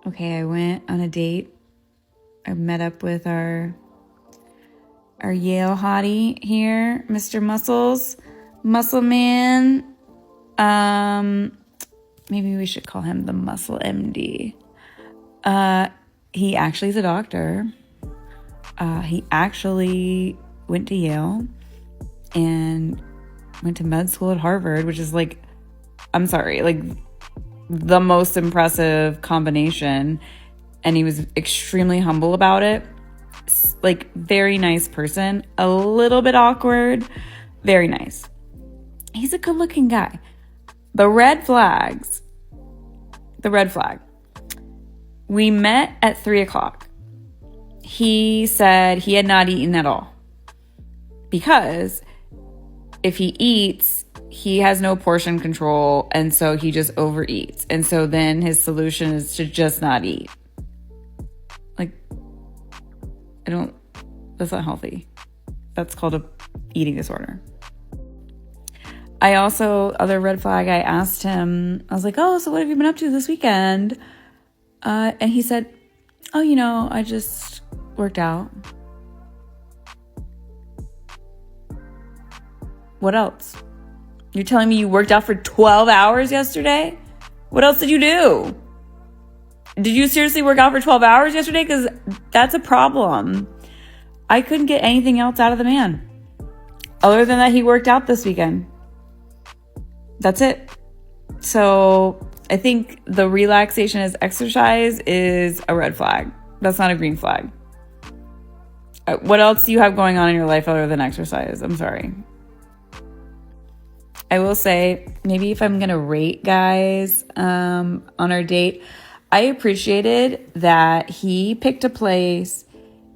Okay, I went on a date. I met up with our Yale hottie here, Mr. Muscles, Muscle Man. Maybe we should call him the Muscle MD. He actually is a doctor. He actually went to Yale and went to med school at Harvard, which is like, I'm sorry, like the most impressive combination. And he was extremely humble about it. Like, very nice person, a little bit awkward, very nice. He's a good looking guy. The red flag. We met at 3:00. He said he had not eaten at all because if he eats, he has no portion control, and so he just overeats. And so then his solution is to just not eat. Like, that's not healthy. That's called a eating disorder. Other red flag, I asked him, I was like, oh, so what have you been up to this weekend? And he said, oh, I just worked out. What else? You're telling me you worked out for 12 hours yesterday? What else did you do? Did you seriously work out for 12 hours yesterday? Because that's a problem. I couldn't get anything else out of the man. Other than that, he worked out this weekend. That's it. So I think the relaxation as exercise is a red flag. That's not a green flag. What else do you have going on in your life other than exercise? I'm sorry. I will say, maybe if I'm going to rate guys on our date, I appreciated that he picked a place.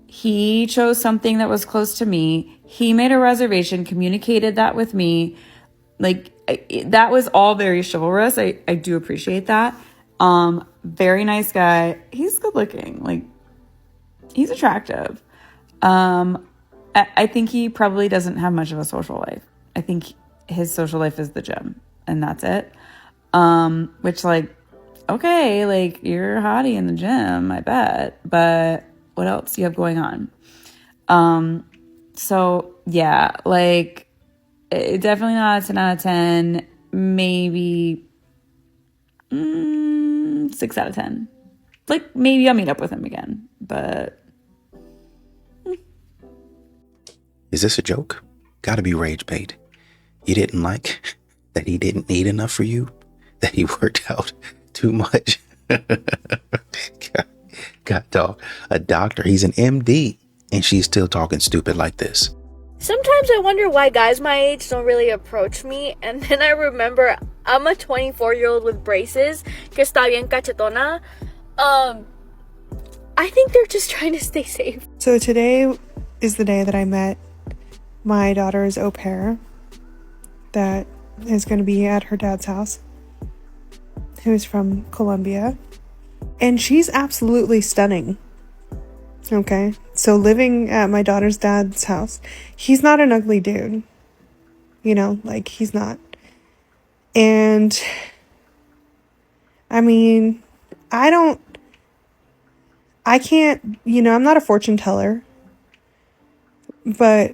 He chose something that was close to me. He made a reservation, communicated that with me. Like, that was all very chivalrous. I do appreciate that. Very nice guy. He's good looking. Like, he's attractive. I think he probably doesn't have much of a social life. I think his social life is the gym, and that's it. Which, like, okay, like, you're a hottie in the gym, I bet. But what else do you have going on? So, yeah, like, definitely not a 10 out of 10. Maybe 6 out of 10. Like, maybe I'll meet up with him again, but... Is this a joke? Gotta be rage bait. You didn't like that he didn't eat enough for you? That he worked out too much? God, dog. A doctor. He's an MD. And she's still talking stupid like this. Sometimes I wonder why guys my age don't really approach me. And then I remember I'm a 24-year-old with braces. Que está bien cachetona. I think they're just trying to stay safe. So today is the day that I met my daughter's au pair that is going to be at her dad's house, who's from Colombia. And she's absolutely stunning. Okay, so living at my daughter's dad's house, he's not an ugly dude. Like, he's not. And, I mean, I can't, I'm not a fortune teller. But...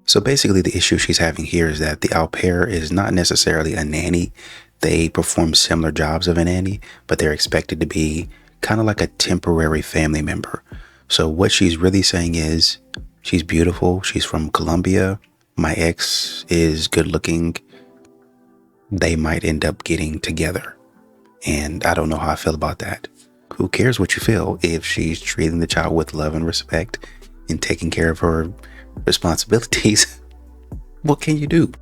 So basically the issue she's having here is that the au pair is not necessarily a nanny. They perform similar jobs of a nanny, but they're expected to be kind of like a temporary family member. So what she's really saying is, she's beautiful. She's from Colombia. My ex is good looking. They might end up getting together. And I don't know how I feel about that. Who cares what you feel if she's treating the child with love and respect and taking care of her responsibilities? What can you do?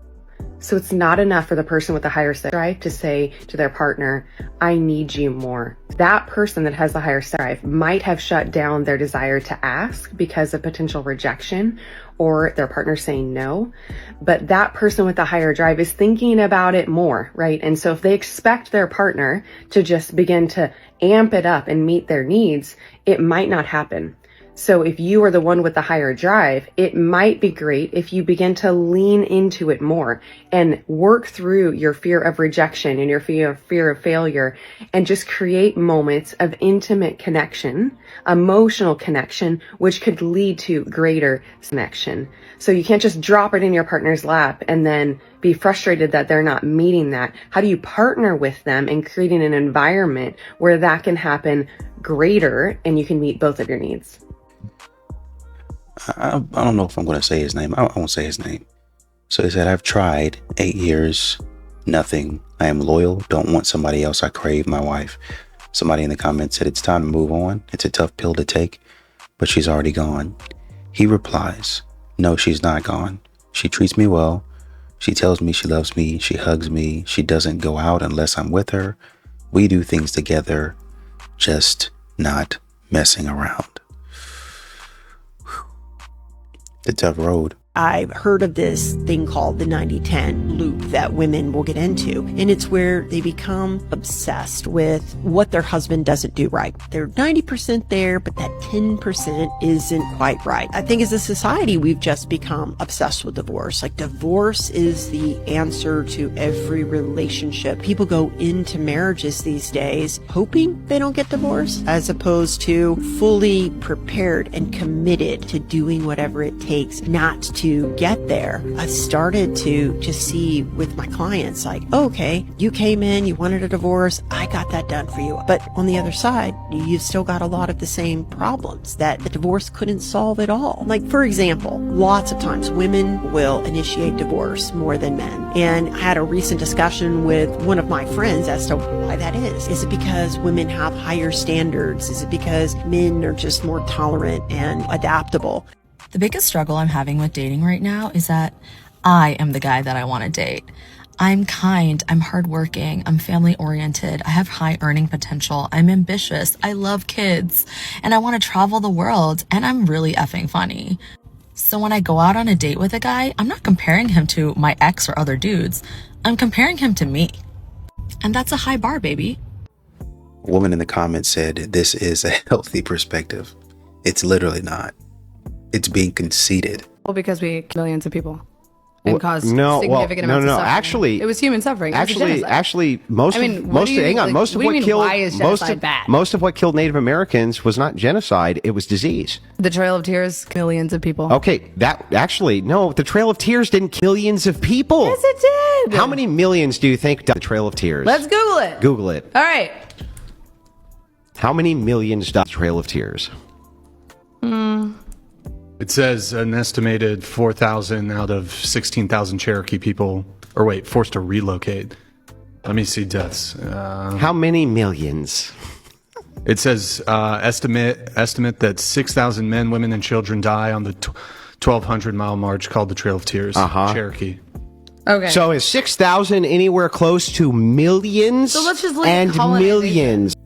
So it's not enough for the person with the higher sex drive to say to their partner, I need you more. That person that has the higher sex drive might have shut down their desire to ask because of potential rejection or their partner saying no. But that person with the higher drive is thinking about it more, right? And so if they expect their partner to just begin to amp it up and meet their needs, it might not happen. So if you are the one with the higher drive, it might be great if you begin to lean into it more and work through your fear of rejection and your fear of failure, and just create moments of intimate connection, emotional connection, which could lead to greater connection. So you can't just drop it in your partner's lap and then be frustrated that they're not meeting that. How do you partner with them in creating an environment where that can happen greater and you can meet both of your needs? I don't know if I'm going to say his name. I won't say his name. So he said, I've tried 8 years, nothing. I am loyal, don't want somebody else. I crave my wife. Somebody in the comments said, it's time to move on. It's a tough pill to take, but she's already gone. He replies, no, she's not gone. She treats me well. She tells me she loves me. She hugs me. She doesn't go out unless I'm with her. We do things together, just not messing around. The tough road. I've heard of this thing called the 90-10 loop that women will get into, and it's where they become obsessed with what their husband doesn't do right. They're 90% there, but that 10% isn't quite right. I think as a society, we've just become obsessed with divorce. Like, divorce is the answer to every relationship. People go into marriages these days hoping they don't get divorced, as opposed to fully prepared and committed to doing whatever it takes not to get there. I've started to just see with my clients, like, okay, you came in, you wanted a divorce, I got that done for you. But on the other side, you've still got a lot of the same problems that the divorce couldn't solve at all. Like, for example, lots of times women will initiate divorce more than men. And I had a recent discussion with one of my friends as to why that is. Is it because women have higher standards? Is it because men are just more tolerant and adaptable? The biggest struggle I'm having with dating right now is that I am the guy that I want to date. I'm kind, I'm hardworking, I'm family oriented, I have high earning potential, I'm ambitious, I love kids, and I want to travel the world, and I'm really effing funny. So when I go out on a date with a guy, I'm not comparing him to my ex or other dudes. I'm comparing him to me. And that's a high bar, baby. A woman in the comments said, this is a healthy perspective. It's literally not. It's being conceited. Well, because we killed millions of people and caused no, significant amounts of suffering. Actually, it was human suffering. Actually, most of what killed Native Americans was not genocide; it was disease. The Trail of Tears, millions of people. Okay, the Trail of Tears didn't kill millions of people. Yes, it did. How many millions do you think died the Trail of Tears? Let's Google it. Google it. All right. How many millions died the Trail of Tears? It says an estimated 4,000 out of 16,000 Cherokee people, forced to relocate. Let me see deaths. How many millions? It says estimate that 6,000 men, women, and children die on the 1,200-mile march called the Trail of Tears, Cherokee. Okay. So is 6,000 anywhere close to millions? So let's just and millions.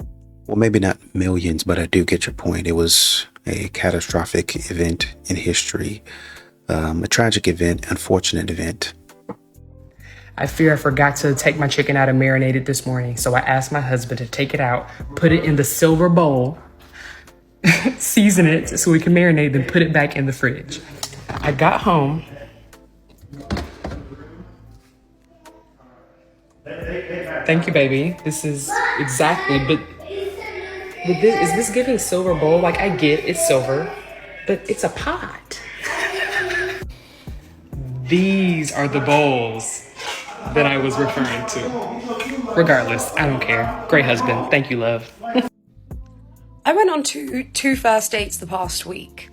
Well, maybe not millions, but I do get your point. It was a catastrophic event in history, a tragic event, unfortunate event. I fear I forgot to take my chicken out and marinate it this morning, so I asked my husband to take it out, put it in the silver bowl, season it so we can marinate, then put it back in the fridge. I got home. Thank you, baby. This is exactly, but is this giving silver bowl? Like, I get it's silver, but it's a pot. These are the bowls that I was referring to. Regardless, I don't care. Great husband. Thank you, love. I went on two first dates the past week,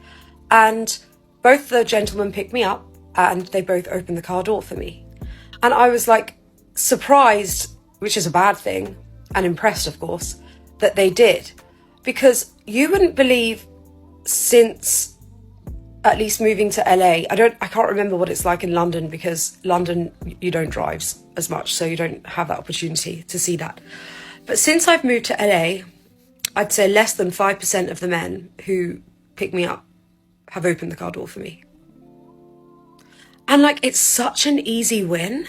and both the gentlemen picked me up, and they both opened the car door for me. And I was like surprised, which is a bad thing, and impressed, of course, that they did. Because you wouldn't believe, since at least moving to LA, I can't remember what it's like in London, because London, you don't drive as much, so you don't have that opportunity to see that. But since I've moved to LA, I'd say less than 5% of the men who pick me up have opened the car door for me. And like, it's such an easy win.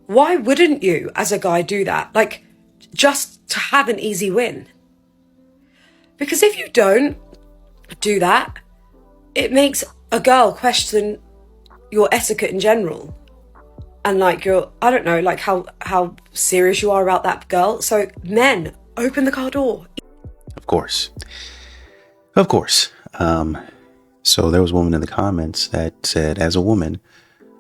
Why wouldn't you, as a guy, do that? Like, just to have an easy win. Because if you don't, do that, it makes a girl question your etiquette in general. And like I don't know, like how serious you are about that girl. So men, open the car door. Of course. So there was a woman in the comments that said, as a woman,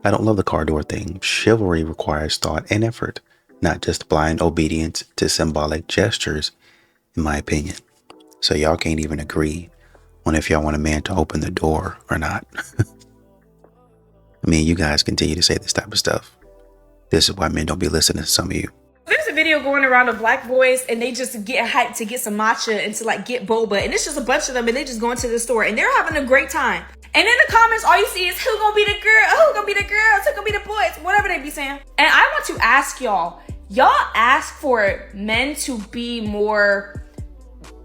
I don't love the car door thing. Chivalry requires thought and effort, not just blind obedience to symbolic gestures, in my opinion. So y'all can't even agree on if y'all want a man to open the door or not. I mean, you guys continue to say this type of stuff. This is why men don't be listening to some of you. There's a video going around of black boys and they just get hyped to get some matcha and to like get boba, and it's just a bunch of them and they just go into the store and they're having a great time. And in the comments, all you see is who gonna be the girl, who gonna be the girls, who gonna be the boys, whatever they be saying. And I want to ask y'all ask for men to be more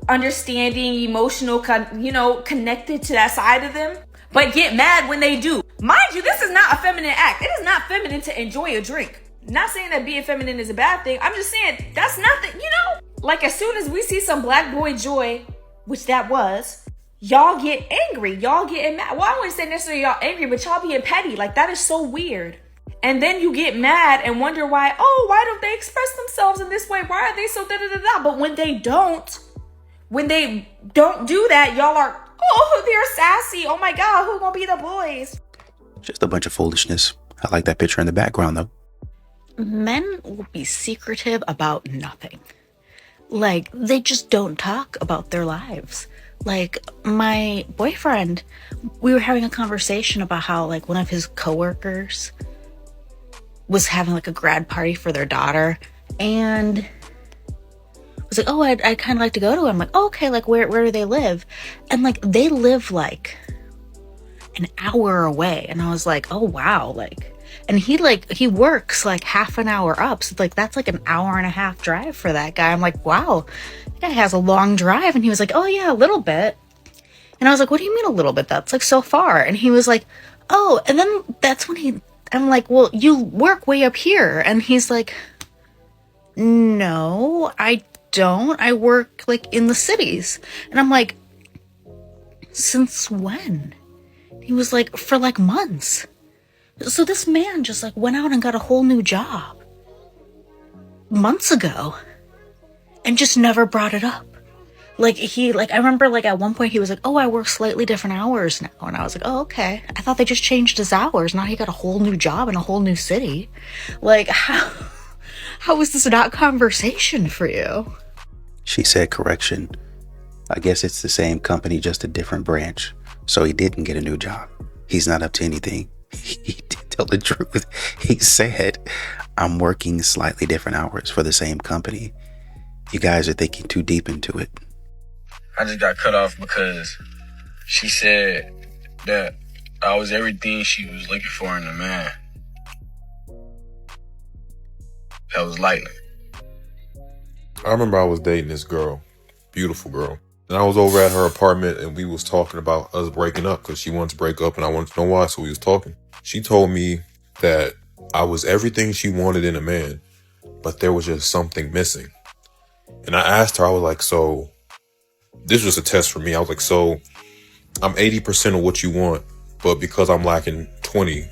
understanding, emotional, connected to that side of them, but get mad when they do. Mind you, this is not a feminine act. It is not feminine to enjoy a drink. Not saying that being feminine is a bad thing. I'm just saying that's not the, like as soon as we see some black boy joy, which that was, y'all get angry. Y'all getting mad. Well, I wouldn't say necessarily y'all angry, but y'all being petty. Like that is so weird. And then you get mad and wonder why don't they express themselves in this way? Why are they so da-da-da-da? But when they don't do that, y'all are, they're sassy. Oh my God, who gonna be the boys? Just a bunch of foolishness. I like that picture in the background though. Men will be secretive about nothing. Like, they just don't talk about their lives. Like, my boyfriend, we were having a conversation about how, like, one of his coworkers was having, like, a grad party for their daughter. And was like, I'd kind of like to go to it. I'm like, okay, like, where do they live? And, like, they live, like, an hour away. And I was like, oh, wow, like... And he works like half an hour up. So like, that's like an hour and a half drive for that guy. I'm like, wow, that guy has a long drive. And he was like, oh yeah, a little bit. And I was like, what do you mean a little bit? That's like so far. And he was like, oh, and then that's when I'm like, well, you work way up here. And he's like, no, I don't. I work like in the cities. And I'm like, since when? He was like, for like months. So this man just like went out and got a whole new job months ago and just never brought it up. Like I remember like at one point he was like, oh, I work slightly different hours now. And I was like, oh, okay. I thought they just changed his hours. Now he got a whole new job in a whole new city. Like how is this not conversation for you? She said correction. I guess it's the same company, just a different branch. So he didn't get a new job. He's not up to anything. He did tell the truth. He said, I'm working slightly different hours for the same company. You guys are thinking too deep into it. I just got cut off because she said that I was everything she was looking for in a man. That was lightning. I remember I was dating this girl, beautiful girl. And I was over at her apartment and we was talking about us breaking up because she wanted to break up and I wanted to know why, so we was talking. She told me that I was everything she wanted in a man, but there was just something missing. And I asked her, I was like, so this was a test for me. I was like, so I'm 80% of what you want, but because I'm lacking 20,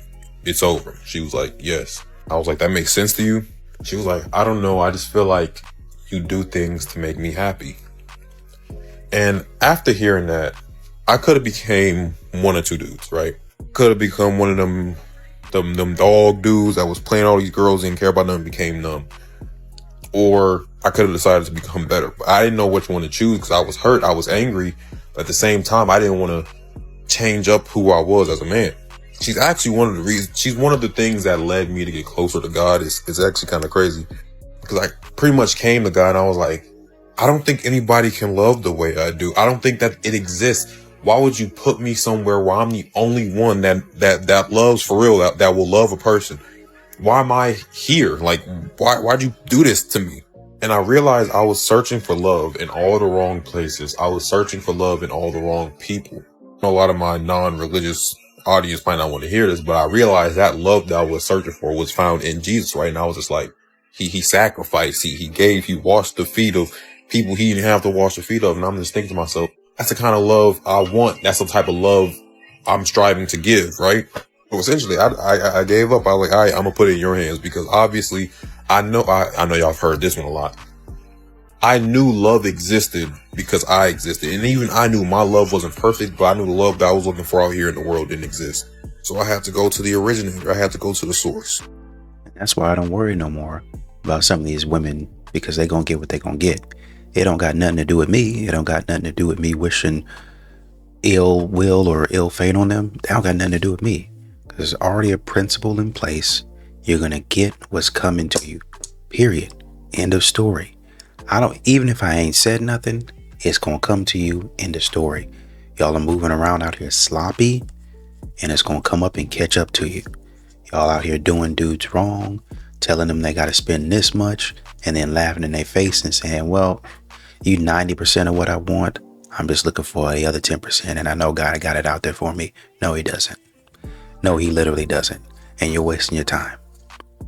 it's over. She was like, yes. I was like, that makes sense to you? She was like, I don't know. I just feel like you do things to make me happy. And after hearing that, I could have became one or two dudes, right? Could have become one of them dog dudes that was playing all these girls, didn't care about them, became them. Or I could have decided to become better. But I didn't know which one to choose because I was hurt, I was angry. But at the same time, I didn't want to change up who I was as a man. She's actually one of the reasons, she's one of the things that led me to get closer to God. It's actually kind of crazy. Because I pretty much came to God and I was like, I don't think anybody can love the way I do. I don't think that it exists. Why would you put me somewhere where I'm the only one that loves for real, that will love a person? Why am I here? Like, why'd you do this to me? And I realized I was searching for love in all the wrong places. I was searching for love in all the wrong people. A lot of my non-religious audience might not want to hear this, but I realized that love that I was searching for was found in Jesus, right? And I was just like, he sacrificed, he gave, he washed the feet of people he didn't have to wash the feet of. And I'm just thinking to myself, That's the kind of love I want. That's the type of love I'm striving to give, right? So essentially, I gave up. I was like, all right, I'm gonna put it in your hands because obviously, I know y'all have heard this one a lot. I knew love existed because I existed, and even I knew my love wasn't perfect, but I knew the love that I was looking for out here in the world didn't exist. So I had to go to the originator. I had to go to the source. And that's why I don't worry no more about some of these women, because they gonna get what they gonna get. It don't got nothing to do with me. It don't got nothing to do with me wishing ill will or ill fate on them. That don't got nothing to do with me. There's already a principle in place. You're gonna get what's coming to you. Period. End of story. Even if I ain't said nothing, it's gonna come to you. End of story. Y'all are moving around out here sloppy, and it's gonna come up and catch up to you. Y'all out here doing dudes wrong, telling them they gotta spend this much, and then laughing in their face and saying, well, you 90% of what I want. I'm just looking for the other 10%, and I know God got it out there for me. No, he doesn't. No, he literally doesn't. And you're wasting your time.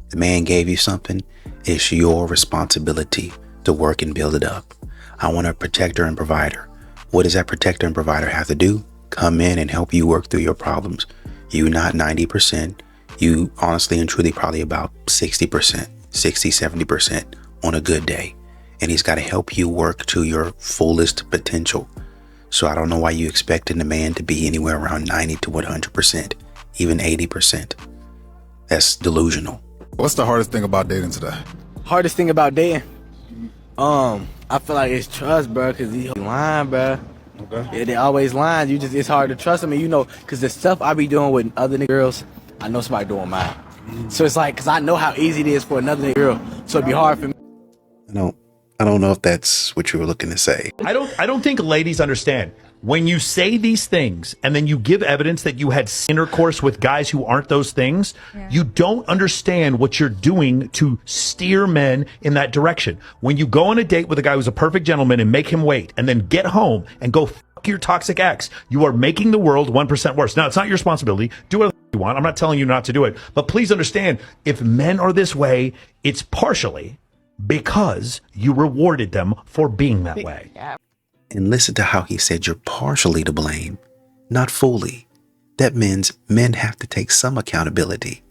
The man gave you something. It's your responsibility to work and build it up. I want a protector and provider. What does that protector and provider have to do? Come in and help you work through your problems. You not 90%. You honestly and truly probably about 60%, 60, 70% on a good day. And he's got to help you work to your fullest potential. So I don't know why you expecting the man to be anywhere around 90 to 100%, even 80%. That's delusional. What's the hardest thing about dating today? Hardest thing about dating? I feel like it's trust, bro, because he lying, bro. Okay. Yeah, they always lying. It's hard to trust them. And, because the stuff I be doing with other girls, I know somebody doing mine. So it's like, because I know how easy it is for another girl. So it'd be hard for me. I don't know if that's what you were looking to say. I don't think ladies understand. When you say these things and then you give evidence that you had intercourse with guys who aren't those things, you don't understand what you're doing to steer men in that direction. When you go on a date with a guy who's a perfect gentleman and make him wait and then get home and go fuck your toxic ex, you are making the world 1% worse. Now, it's not your responsibility. Do whatever you want. I'm not telling you not to do it. But please understand, if men are this way, it's partially because you rewarded them for being that way. And listen to how he said you're partially to blame, not fully. That means men have to take some accountability.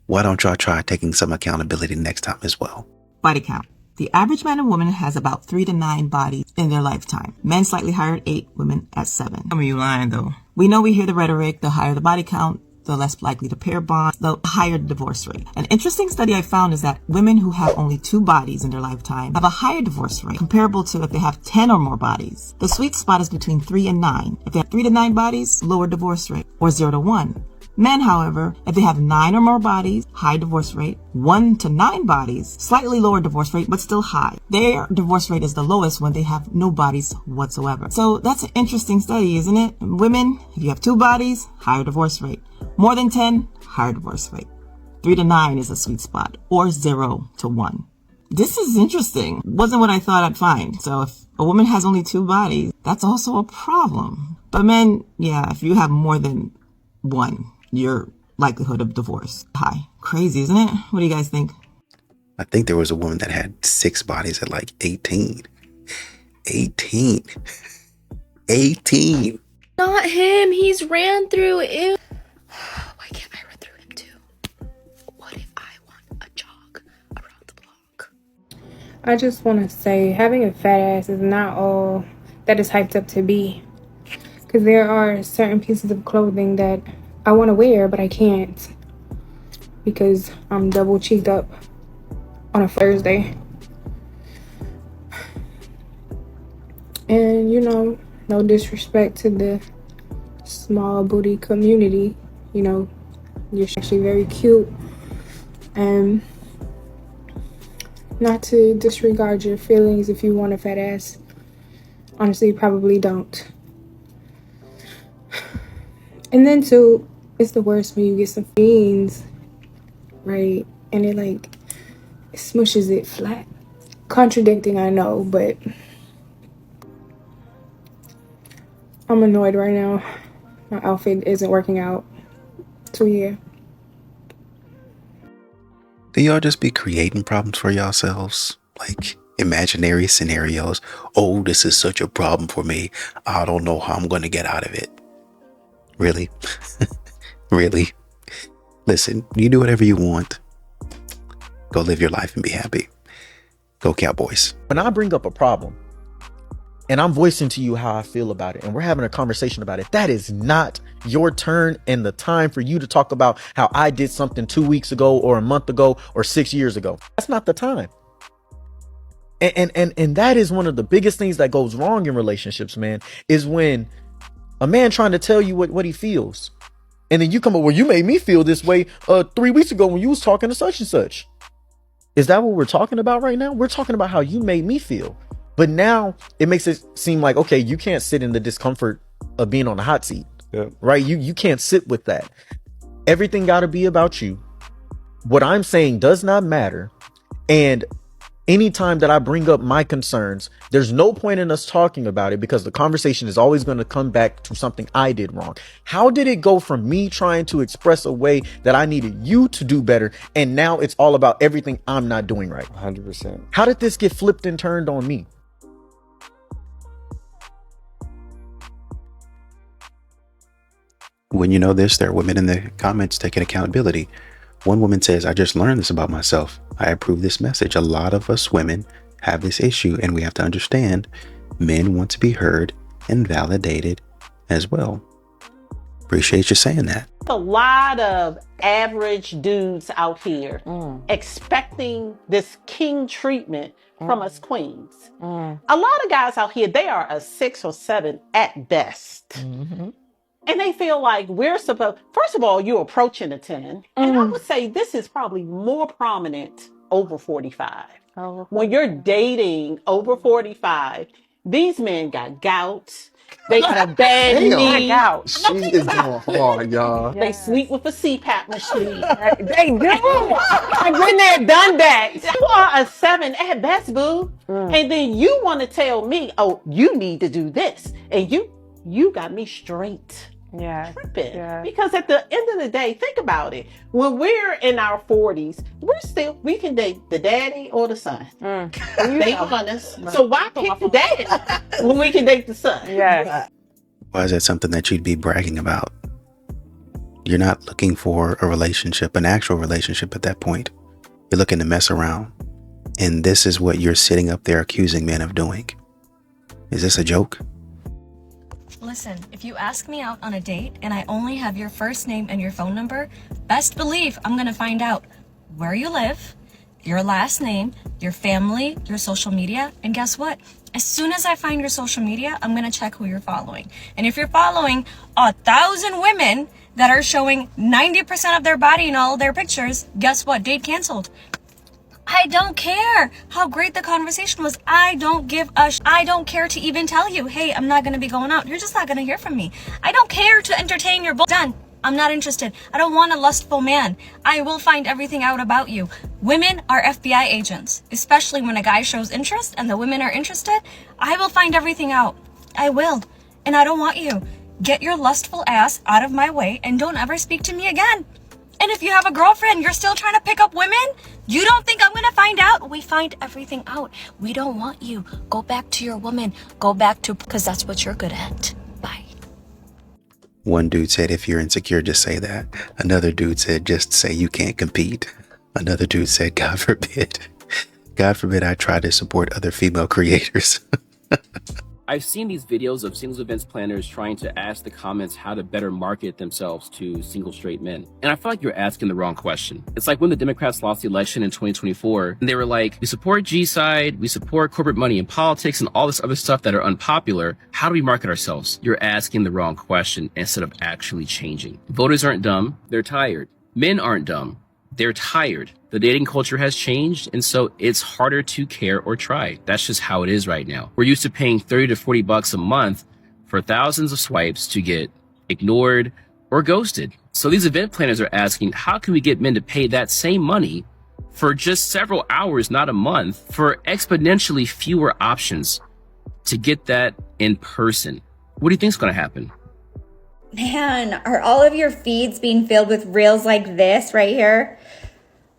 Why don't y'all try taking some accountability next time as well? Body count. The average man and woman has about 3 to 9 bodies in their lifetime. Men slightly higher at 8, women at 7. Some of you lying though. We know we hear the rhetoric, the higher the body count, the less likely to pair bond, the higher the divorce rate. An interesting study I found is that women who have only 2 bodies in their lifetime have a higher divorce rate, comparable to if they have 10 or more bodies. The sweet spot is between 3 and 9. If they have 3 to 9 bodies, lower divorce rate, or 0 to 1. Men, however, if they have 9 or more bodies, high divorce rate. 1 to 9 bodies, slightly lower divorce rate, but still high. Their divorce rate is the lowest when they have no bodies whatsoever. So that's an interesting study, isn't it? Women, if you have 2 bodies, higher divorce rate. More than 10, higher divorce rate. 3 to 9 is a sweet spot, or 0 to 1. This is interesting. Wasn't what I thought I'd find. So if a woman has only 2 bodies, that's also a problem. But men, yeah, if you have more than 1, your likelihood of divorce high. Crazy, isn't it? What do you guys think? I think there was a woman that had 6 bodies at like 18. 18. 18. Not him. He's ran through it. Why can't I run through him too? What if I want a jog around the block? I just want to say having a fat ass is not all that is hyped up to be. Because there are certain pieces of clothing that I want to wear, but I can't. Because I'm double cheeked up on a Thursday. And, no disrespect to the small booty community. You're actually very cute. And not to disregard your feelings if you want a fat ass. Honestly, you probably don't. And then too, it's the worst when you get some fiends, right? And it smushes it flat. Contradicting, I know, but I'm annoyed right now. My outfit isn't working out. So yeah. Do y'all just be creating problems for yourselves? Like, imaginary scenarios. Oh, this is such a problem for me. I don't know how I'm going to get out of it. Really? Really? Listen, you do whatever you want. Go live your life and be happy. Go Cowboys. When I bring up a problem and I'm voicing to you how I feel about it and we're having a conversation about it, that is not your turn and the time for you to talk about how I did something 2 weeks ago or a month ago or 6 years ago. That's not the time. And that is one of the biggest things that goes wrong in relationships, man, is when a man trying to tell you what he feels. And then you come up, well, you made me feel this way 3 weeks ago when you was talking to such and such. Is that what we're talking about right now? We're talking about how you made me feel. But now it makes it seem like, okay, you can't sit in the discomfort of being on the hot seat, right? You can't sit with that. Everything got to be about you. What I'm saying does not matter. And anytime that I bring up my concerns, there's no point in us talking about it because the conversation is always going to come back to something I did wrong. How did it go from me trying to express a way that I needed you to do better, and now it's all about everything I'm not doing right? 100%. How did this get flipped and turned on me? When you know this, there are women in the comments taking accountability. One woman says, I just learned this about myself. I approve this message. A lot of us women have this issue, and we have to understand men want to be heard and validated as well. Appreciate you saying that. A lot of average dudes out here expecting this king treatment from us queens. A lot of guys out here, they are a 6 or 7 at best. And they feel like we're supposed, first of all, you're approaching a 10. And I would say this is probably more prominent over 45. When you're dating over 45, these men got gout. They got a bad knee. She is going hard, y'all. They sleep with a CPAP machine. They do. I've been there, done that. You are a 7 at best, boo. And then you want to tell me, oh, you need to do this. And you got me straight. Tripping. Because at the end of the day, think about it. When we're in our 40s, we can date the daddy or the son. They honest. So why pick the daddy when we can date the son? Why is that something that you'd be bragging about? You're not looking for a relationship, an actual relationship at that point. You're looking to mess around. And this is what you're sitting up there accusing men of doing. Is this a joke? Listen, if you ask me out on a date and I only have your first name and your phone number, best believe I'm gonna find out where you live, your last name, your family, your social media, and guess what? As soon as I find your social media, I'm gonna check who you're following. And if you're following 1,000 women that are showing 90% of their body in all their pictures, guess what? Date canceled. I don't care how great the conversation was. I don't give a I don't care to even tell you, hey, I'm not going to be going out. You're just not going to hear from me. I don't care to entertain your bull. Done. I'm not interested. I don't want a lustful man. I will find everything out about you. Women are FBI agents, especially when a guy shows interest and the women are interested. I will find everything out. I will. And I don't want you. Get your lustful ass out of my way and don't ever speak to me again. And if you have a girlfriend, you're still trying to pick up women? You don't think I'm going to find out? We find everything out. We don't want you. Go back to your woman. Go back to, because that's what you're good at. Bye. One dude said, if you're insecure, just say that. Another dude said, just say you can't compete. Another dude said, God forbid. God forbid I try to support other female creators. I've seen these videos of singles events planners trying to ask the comments how to better market themselves to single straight men. And I feel like you're asking the wrong question. It's like when the Democrats lost the election in 2024, and they were like, we support G-side, we support corporate money in politics and all this other stuff that are unpopular. How do we market ourselves? You're asking the wrong question instead of actually changing. Voters aren't dumb, they're tired. Men aren't dumb, they're tired. The dating culture has changed, and so it's harder to care or try. That's just how it is right now. We're used to paying $30 to $40 a month for thousands of swipes to get ignored or ghosted. So these event planners are asking, how can we get men to pay that same money for just several hours, not a month, for exponentially fewer options to get that in person? What do you think is going to happen? Man, are all of your feeds being filled with reels like this right here?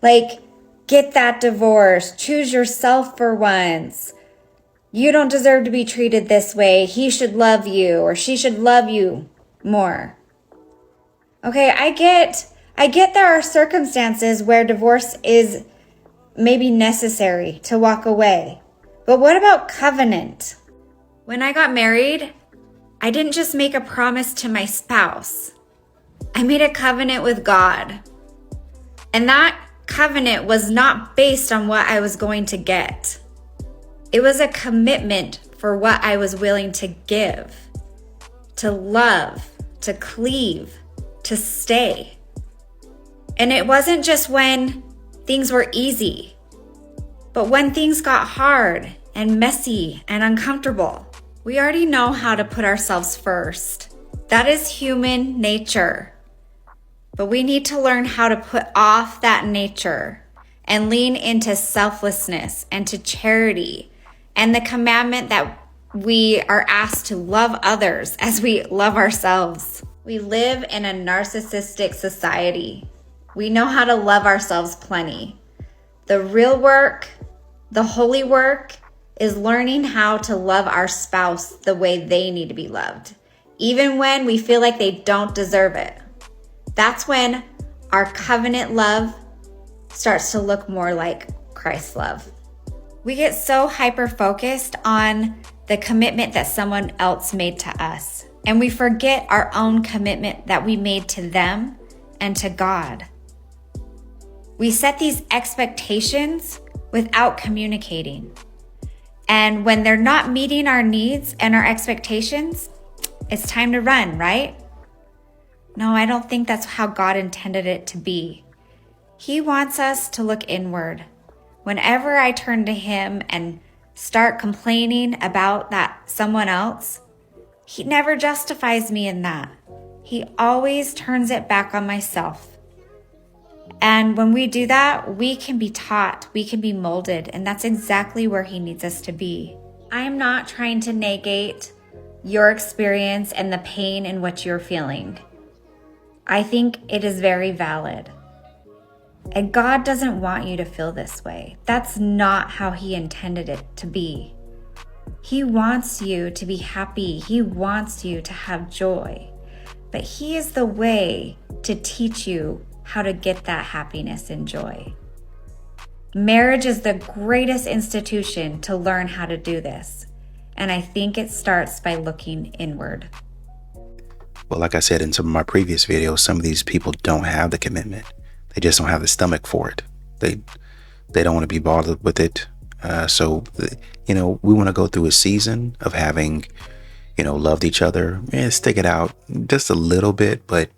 Like, Get that divorce. Choose yourself for once. You don't deserve to be treated this way. He should love you, or she should love you more. Okay, I get there are circumstances where divorce is maybe necessary to walk away. But what about covenant? When I got married, I didn't just make a promise to my spouse. I made a covenant with God. And that covenant was not based on what I was going to get. It was a commitment for what I was willing to give, to love, to cleave, to stay. And it wasn't just when things were easy, but when things got hard and messy and uncomfortable. We already know how to put ourselves first. That is human nature. But we need to learn how to put off that nature and lean into selflessness and to charity and the commandment that we are asked to love others as we love ourselves. We live in a narcissistic society. We know how to love ourselves plenty. The real work, the holy work, is learning how to love our spouse the way they need to be loved, even when we feel like they don't deserve it. That's when our covenant love starts to look more like Christ's love. We get so hyper-focused on the commitment that someone else made to us, and we forget our own commitment that we made to them and to God. We set these expectations without communicating. And when they're not meeting our needs and our expectations, it's time to run, right? No, I don't think that's how God intended it to be. He wants us to look inward. Whenever I turn to Him and start complaining about that someone else, He never justifies me in that. He always turns it back on myself. And when we do that, we can be taught, we can be molded, and that's exactly where He needs us to be. I am not trying to negate your experience and the pain in what you're feeling. I think it is very valid. And God doesn't want you to feel this way. That's not how He intended it to be. He wants you to be happy. He wants you to have joy. But He is the way to teach you how to get that happiness and joy. Marriage is the greatest institution to learn how to do this. And I think it starts by looking inward. Well, like I said in some of my previous videos, some of these people don't have the commitment. They just don't have the stomach for it. They don't want to be bothered with it. So we want to go through a season of having, loved each other. Stick it out just a little bit. But,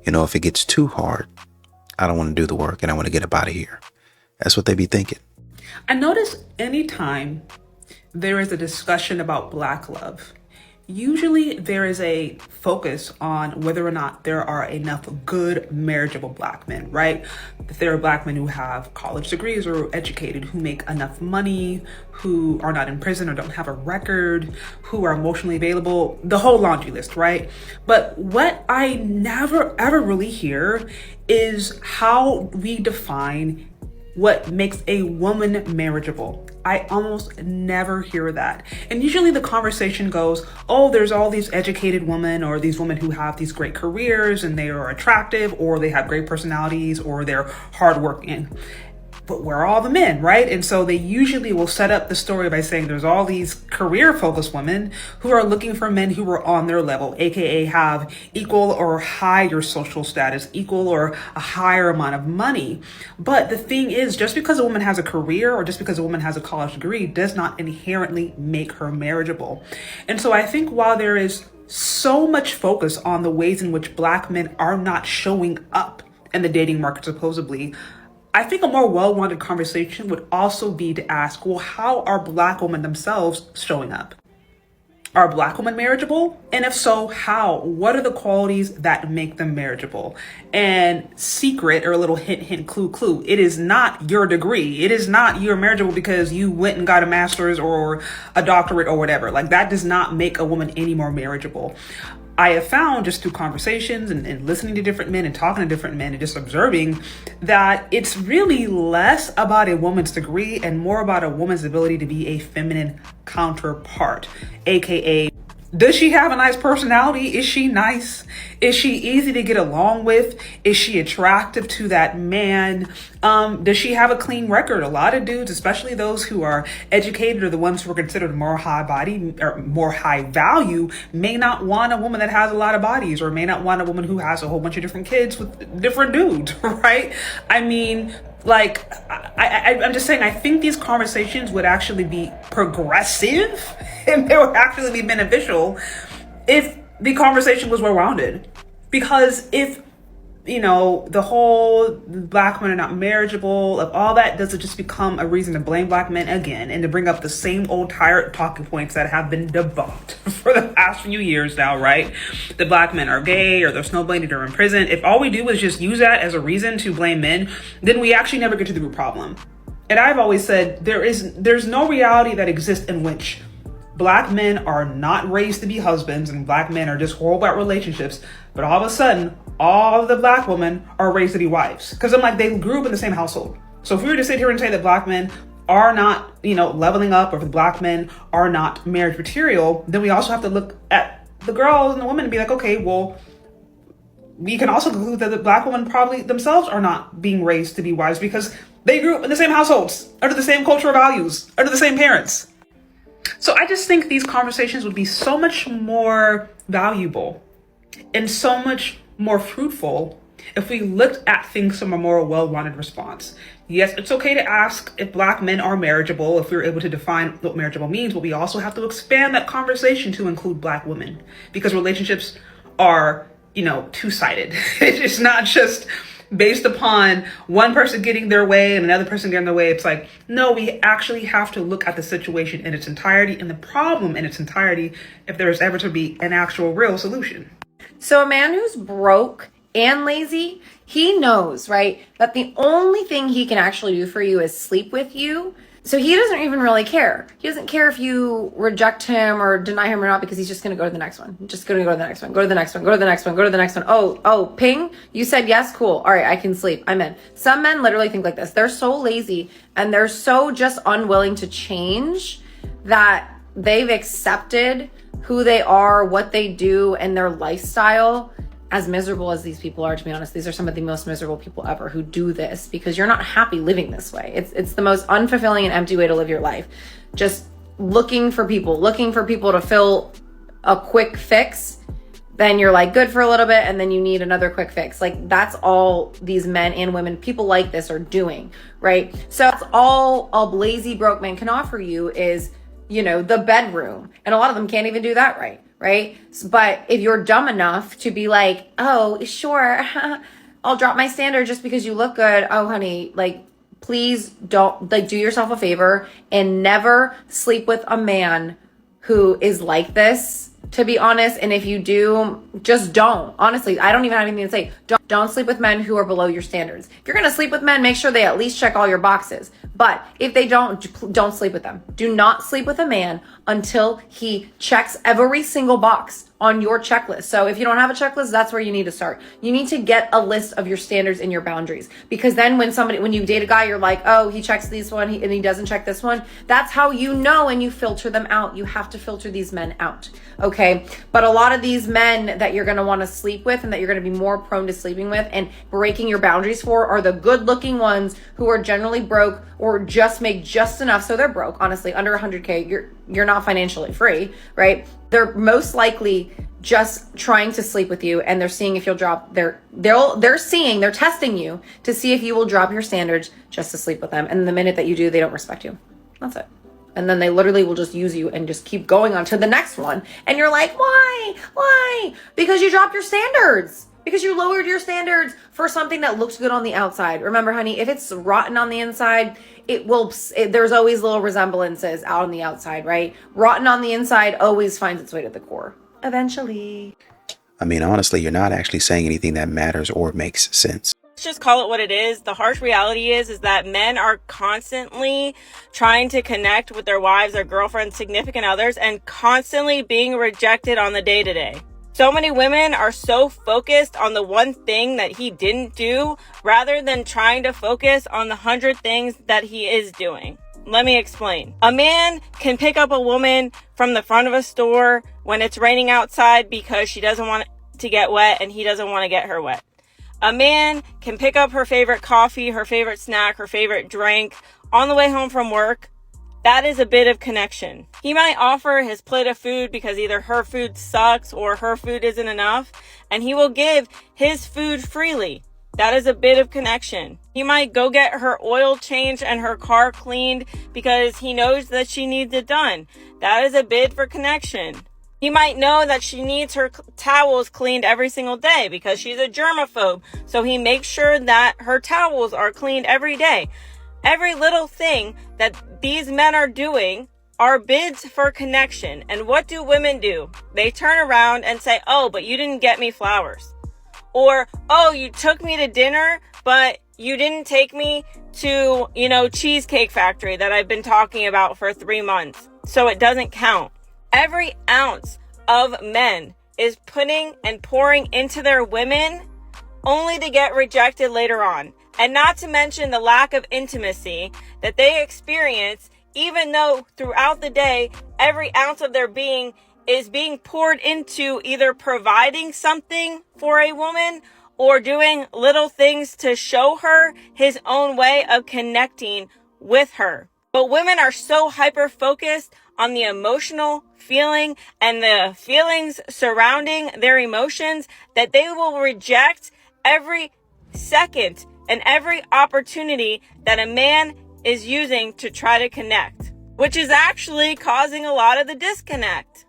if it gets too hard, I don't want to do the work and I want to get up out of here. That's what they be thinking. I notice anytime there is a discussion about Black love, usually there is a focus on whether or not there are enough good marriageable Black men, right? If there are Black men who have college degrees or are educated, who make enough money, who are not in prison or don't have a record, who are emotionally available, the whole laundry list, right? But what I never ever really hear is how we define what makes a woman marriageable. I almost never hear that. And usually the conversation goes, oh, there's all these educated women or these women who have these great careers and they are attractive or they have great personalities or they're hardworking. But where are all the men, right? And so they usually will set up the story by saying there's all these career-focused women who are looking for men who are on their level, aka have equal or higher social status, equal or a higher amount of money. But the thing is, just because a woman has a career or just because a woman has a college degree does not inherently make her marriageable. And so I think while there is so much focus on the ways in which Black men are not showing up in the dating market supposedly, I think a more well-rounded conversation would also be to ask, well, how are Black women themselves showing up? Are Black women marriageable? And if so, how? What are the qualities that make them marriageable? And secret, or a little hint, hint, clue, clue, it is not your degree. It is not you're marriageable because you went and got a master's or a doctorate or whatever. Like that does not make a woman any more marriageable. I have found just through conversations and listening to different men and talking to different men and just observing that it's really less about a woman's degree and more about a woman's ability to be a feminine counterpart, aka, does she have a nice personality? Is she nice? Is she easy to get along with? Is she attractive to that man? Does she have a clean record? A lot of dudes, especially those who are educated or the ones who are considered more high body or more high value, may not want a woman that has a lot of bodies, or may not want a woman who has a whole bunch of different kids with different dudes, right? I mean, like, I'm just saying, I think these conversations would actually be progressive and they would actually be beneficial if the conversation was well-rounded. Because if, you know, the whole black men are not marriageable, if all that doesn't just become a reason to blame black men again and to bring up the same old tired talking points that have been debunked for the past few years now, right? The black men are gay or they're snowblading or in prison. If all we do is just use that as a reason to blame men, then we actually never get to the root problem. And I've always said there's no reality that exists in which black men are not raised to be husbands and black men are just horrible at relationships, but all of a sudden, all of the black women are raised to be wives. Because I'm like, they grew up in the same household. So if we were to sit here and say that black men are not, you know, leveling up, or if the black men are not marriage material, then we also have to look at the girls and the women and be like, okay, well, we can also conclude that the black women probably themselves are not being raised to be wives because they grew up in the same households, under the same cultural values, under the same parents. So I just think these conversations would be so much more valuable and so much more fruitful if we looked at things from a more well-rounded response. Yes, it's okay to ask if black men are marriageable, if we're able to define what marriageable means, but we also have to expand that conversation to include black women, because relationships are, you know, two-sided. It's not just based upon one person getting their way and another person getting their way. It's like, no, we actually have to look at the situation in its entirety and the problem in its entirety if there is ever to be an actual real solution. So a man who's broke and lazy, he knows, right, that the only thing he can actually do for you is sleep with you. So he doesn't even really care. He doesn't care if you reject him or deny him or not, because he's just going to go to the next one. Just going to go to the next one, go to the next one, go to the next one, go to the next one. Oh, ping, you said yes, cool. All right, I can sleep. I'm in. Some men literally think like this. They're so lazy and they're so just unwilling to change that they've accepted who they are, what they do, and their lifestyle. As miserable as these people are, to be honest, these are some of the most miserable people ever who do this because you're not happy living this way. It's the most unfulfilling and empty way to live your life. Just looking for people to fill a quick fix. Then you're like good for a little bit and then you need another quick fix. Like that's all these men and women, people like this, are doing, right? So that's all a lazy broke man can offer you is, you know, the bedroom. And a lot of them can't even do that right? But if you're dumb enough to be like, oh, sure, I'll drop my standard just because you look good. Oh, honey, like, please don't, like, do yourself a favor and never sleep with a man who is like this, to be honest. And if you do, just don't. Honestly, I don't even have anything to say. Don't sleep with men who are below your standards. If you're going to sleep with men, make sure they at least check all your boxes. But if they don't sleep with them. Do not sleep with a man until he checks every single box on your checklist. So if you don't have a checklist, that's where you need to start. You need to get a list of your standards and your boundaries, because then when you date a guy, you're like, oh, he checks this one and he doesn't check this one. That's how you know, and you filter them out. You have to filter these men out. Okay. But a lot of these men that you're going to want to sleep with and that you're going to be more prone to sleeping with and breaking your boundaries for are the good looking ones who are generally broke or just make just enough. So they're broke, honestly, under 100K. You're not financially free, right? They're most likely just trying to sleep with you, and they're seeing if you'll drop they're testing you to see if you will drop your standards just to sleep with them. And the minute that you do, they don't respect you. That's it. And then they literally will just use you and just keep going on to the next one. And you're like, why? Because you dropped your standards. Because you lowered your standards for something that looks good on the outside. Remember, honey, if it's rotten on the inside, there's always little resemblances out on the outside, right? Rotten on the inside always finds its way to the core. Eventually. I mean, honestly, you're not actually saying anything that matters or makes sense. Let's just call it what it is. The harsh reality is that men are constantly trying to connect with their wives, their girlfriends, significant others, and constantly being rejected on the day-to-day. So many women are so focused on the one thing that he didn't do rather than trying to focus on the 100 things that he is doing. Let me explain. A man can pick up a woman from the front of a store when it's raining outside because she doesn't want to get wet and he doesn't want to get her wet. A man can pick up her favorite coffee, her favorite snack, her favorite drink on the way home from work. That is a bit of connection. He might offer his plate of food because either her food sucks or her food isn't enough, and he will give his food freely. That is a bit of connection. He might go get her oil changed and her car cleaned because he knows that she needs it done. That is a bid for connection. He might know that she needs her towels cleaned every single day because she's a germaphobe, so he makes sure that her towels are cleaned every day. Every little thing that these men are doing are bids for connection. And what do women do? They turn around and say, oh, but you didn't get me flowers. Or, oh, you took me to dinner, but you didn't take me to, Cheesecake Factory that I've been talking about for 3 months. So it doesn't count. Every ounce of men is putting and pouring into their women only to get rejected later on. And not to mention the lack of intimacy that they experience, even though throughout the day, every ounce of their being is being poured into either providing something for a woman or doing little things to show her his own way of connecting with her. But women are so hyper-focused on the emotional feeling and the feelings surrounding their emotions that they will reject every second and every opportunity that a man is using to try to connect, which is actually causing a lot of the disconnect.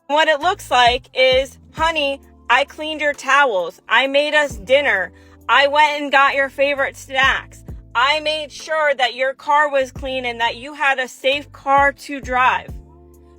What it looks like is, honey, I cleaned your towels. I made us dinner. I went and got your favorite snacks. I made sure that your car was clean and that you had a safe car to drive.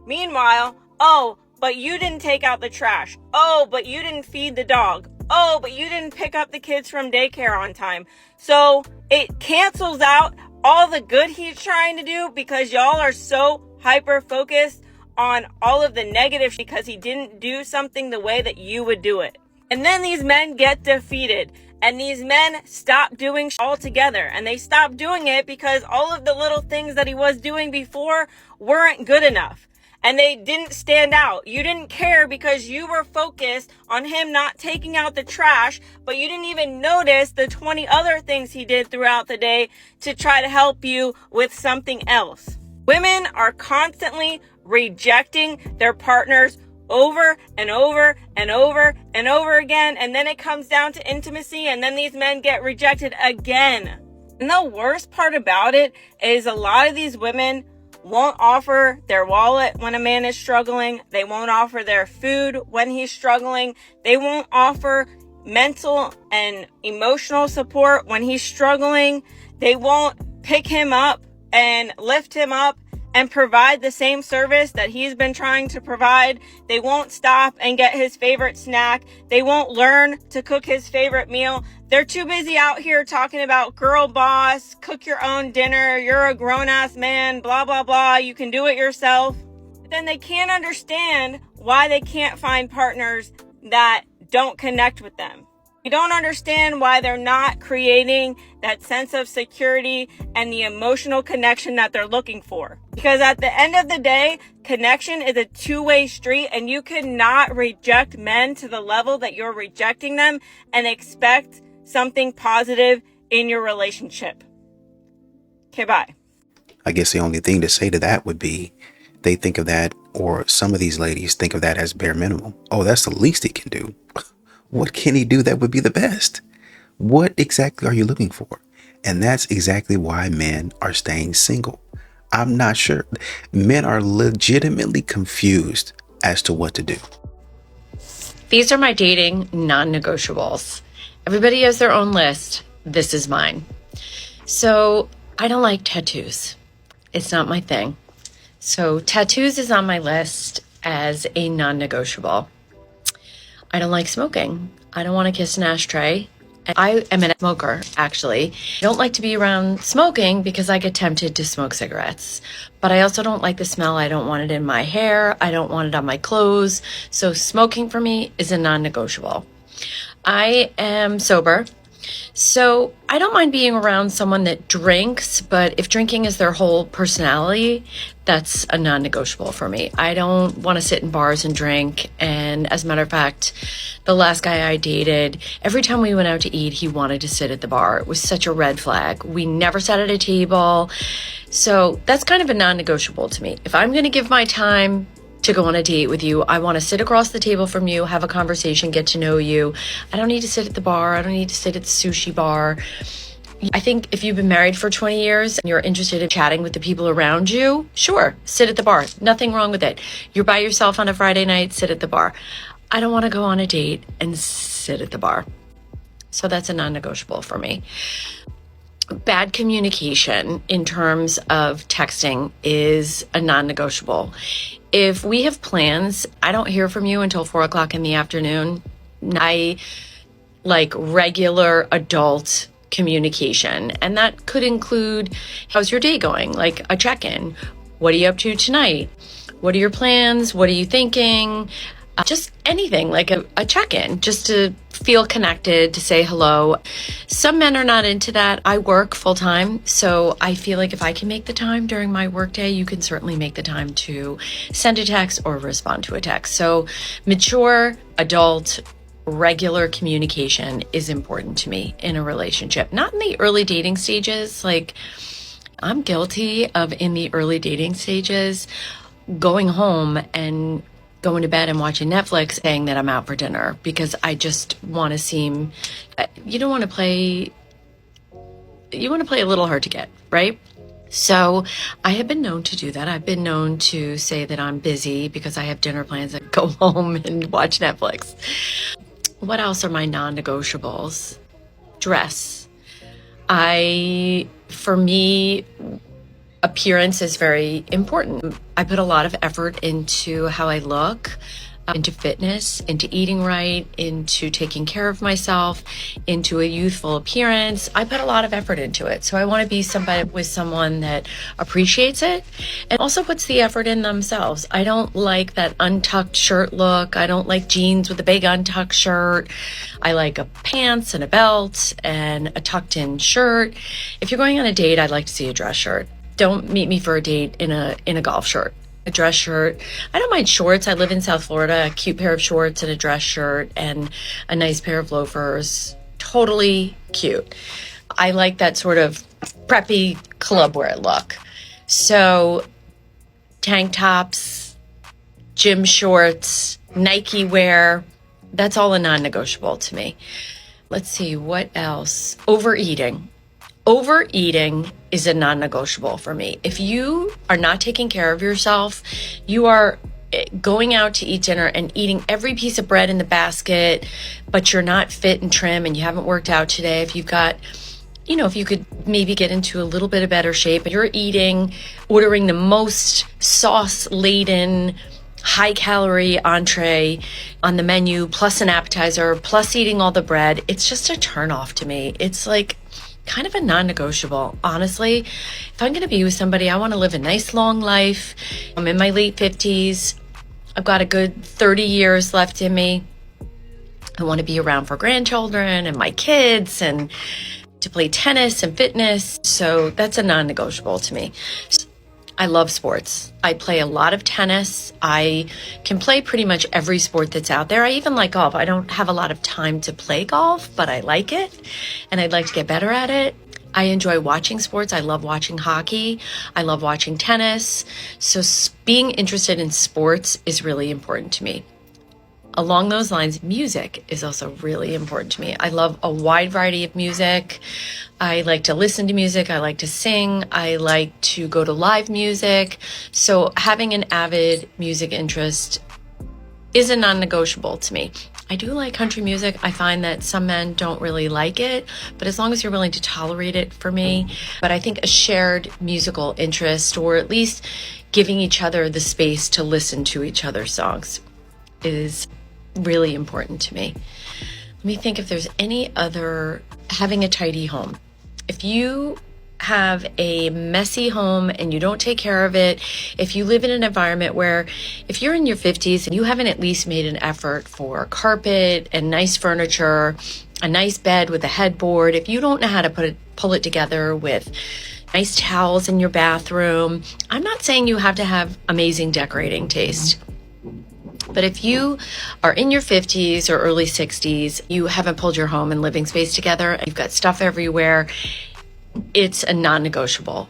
Meanwhile, oh, but you didn't take out the trash. Oh, but you didn't feed the dog. Oh, but you didn't pick up the kids from daycare on time. So it cancels out all the good he's trying to do because y'all are so hyper focused on all of the negative because he didn't do something the way that you would do it. And then these men get defeated and these men stop doing altogether, and they stop doing it because all of the little things that he was doing before weren't good enough. And they didn't stand out. You didn't care because you were focused on him not taking out the trash, but you didn't even notice the 20 other things he did throughout the day to try to help you with something else. Women are constantly rejecting their partners over and over and over and over again, and then it comes down to intimacy, and then these men get rejected again. And the worst part about it is a lot of these women won't offer their wallet when a man is struggling. They won't offer their food when he's struggling. They won't offer mental and emotional support when he's struggling. They won't pick him up and lift him up and provide the same service that he's been trying to provide. They won't stop and get his favorite snack. They won't learn to cook his favorite meal. They're too busy out here talking about girl boss, cook your own dinner, you're a grown-ass man, blah, blah, blah, you can do it yourself. But then they can't understand why they can't find partners that don't connect with them. They don't understand why they're not creating that sense of security and the emotional connection that they're looking for. Because at the end of the day, connection is a two-way street, and you cannot reject men to the level that you're rejecting them and expect something positive in your relationship. Okay, bye. I guess the only thing to say to that would be they think of that, or some of these ladies think of that as bare minimum. Oh, that's the least he can do. What can he do that would be the best? What exactly are you looking for? And that's exactly why men are staying single. I'm not sure. Men are legitimately confused as to what to do. These are my dating non-negotiables. Everybody has their own list. This is mine. So I don't like tattoos. It's not my thing. So tattoos is on my list as a non-negotiable. I don't like smoking. I don't want to kiss an ashtray. I am a smoker, actually. I don't like to be around smoking because I get tempted to smoke cigarettes. But I also don't like the smell. I don't want it in my hair. I don't want it on my clothes. So smoking for me is a non-negotiable. I am sober. So I don't mind being around someone that drinks, but if drinking is their whole personality, that's a non-negotiable for me. I don't want to sit in bars and drink. And as a matter of fact, the last guy I dated, every time we went out to eat, he wanted to sit at the bar. It was such a red flag. We never sat at a table. So that's kind of a non-negotiable to me. If I'm going to give my time to go on a date with you, I want to sit across the table from you, have a conversation, get to know you. I don't need to sit at the bar. I don't need to sit at the sushi bar. I think if you've been married for 20 years and you're interested in chatting with the people around you, sure, sit at the bar. Nothing wrong with it. You're by yourself on a Friday night, sit at the bar. I don't want to go on a date and sit at the bar. So that's a non-negotiable for me. Bad communication in terms of texting is a non-negotiable. If we have plans, I don't hear from you until 4 o'clock in the afternoon. I like regular adult communication. And that could include, how's your day going? Like a check-in. What are you up to tonight? What are your plans? What are you thinking? Just anything, like a check-in, just to feel connected, to say hello. Some men are not into that. I work full-time, so I feel like if I can make the time during my workday, you can certainly make the time to send a text or respond to a text. So mature, adult, regular communication is important to me in a relationship. Not in the early dating stages. Like, I'm guilty of, in the early dating stages, going home and going to bed and watching Netflix saying that I'm out for dinner because I just want to seem, you want to play a little hard to get, right? So I have been known to do that. I've been known to say that I'm busy because I have dinner plans and go home and watch Netflix. What else are my non-negotiables? Dress. For me, appearance is very important. I put a lot of effort into how I look, into fitness, into eating right, into taking care of myself, into a youthful appearance. I put a lot of effort into it. So I want to be someone that appreciates it and also puts the effort in themselves. I don't like that untucked shirt look. I don't like jeans with a big untucked shirt. I like a pants and a belt and a tucked in shirt. If you're going on a date, I'd like to see a dress shirt. Don't meet me for a date in a golf shirt, a dress shirt. I don't mind shorts. I live in South Florida. A cute pair of shorts and a dress shirt and a nice pair of loafers. Totally cute. I like that sort of preppy club wear look. So tank tops, gym shorts, Nike wear, that's all a non-negotiable to me. Let's see, what else? Overeating. Overeating is a non-negotiable for me. If you are not taking care of yourself, you are going out to eat dinner and eating every piece of bread in the basket, but you're not fit and trim and you haven't worked out today. If you've got, if you could maybe get into a little bit of better shape, but you're ordering the most sauce-laden, high-calorie entree on the menu, plus an appetizer, plus eating all the bread, it's just a turnoff to me. It's like kind of a non-negotiable. Honestly, if I'm going to be with somebody, I want to live a nice long life. I'm in my late 50s. I've got a good 30 years left in me. I want to be around for grandchildren and my kids and to play tennis and fitness. So that's a non-negotiable to me. I love sports. I play a lot of tennis. I can play pretty much every sport that's out there. I even like golf. I don't have a lot of time to play golf, but I like it and I'd like to get better at it. I enjoy watching sports. I love watching hockey. I love watching tennis. So being interested in sports is really important to me. Along those lines, music is also really important to me. I love a wide variety of music. I like to listen to music. I like to sing. I like to go to live music. So having an avid music interest is a non-negotiable to me. I do like country music. I find that some men don't really like it, but as long as you're willing to tolerate it for me. But I think a shared musical interest, or at least giving each other the space to listen to each other's songs, is really important to me. Let me think if there's any other. Having a tidy home. If you have a messy home and you don't take care of it, if you live in an environment where, if you're in your 50s and you haven't at least made an effort for carpet and nice furniture, a nice bed with a headboard, if you don't know how to pull it together with nice towels in your bathroom, I'm not saying you have to have amazing decorating taste. But if you are in your 50s or early 60s, you haven't pulled your home and living space together, you've got stuff everywhere, it's a non-negotiable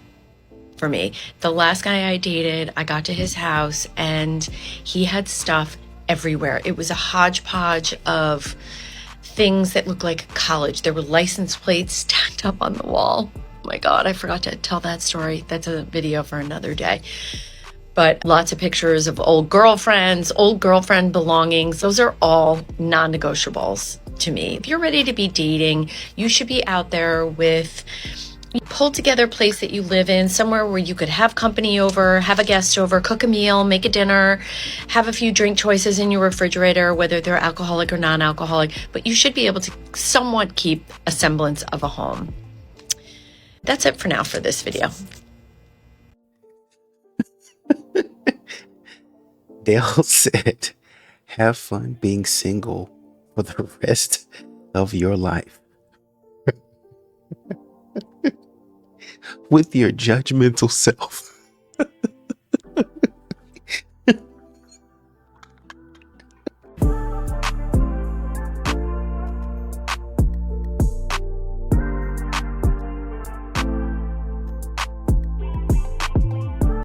for me. The last guy I dated, I got to his house and he had stuff everywhere. It was a hodgepodge of things that looked like college. There were license plates stacked up on the wall. Oh my God, I forgot to tell that story. That's a video for another day. But lots of pictures of old girlfriends, old girlfriend belongings. Those are all non-negotiables to me. If you're ready to be dating, you should be out there with a pulled together place that you live in, somewhere where you could have company over, have a guest over, cook a meal, make a dinner, have a few drink choices in your refrigerator, whether they're alcoholic or non-alcoholic, but you should be able to somewhat keep a semblance of a home. That's it for now for this video. Dale said, have fun being single for the rest of your life. With your judgmental self.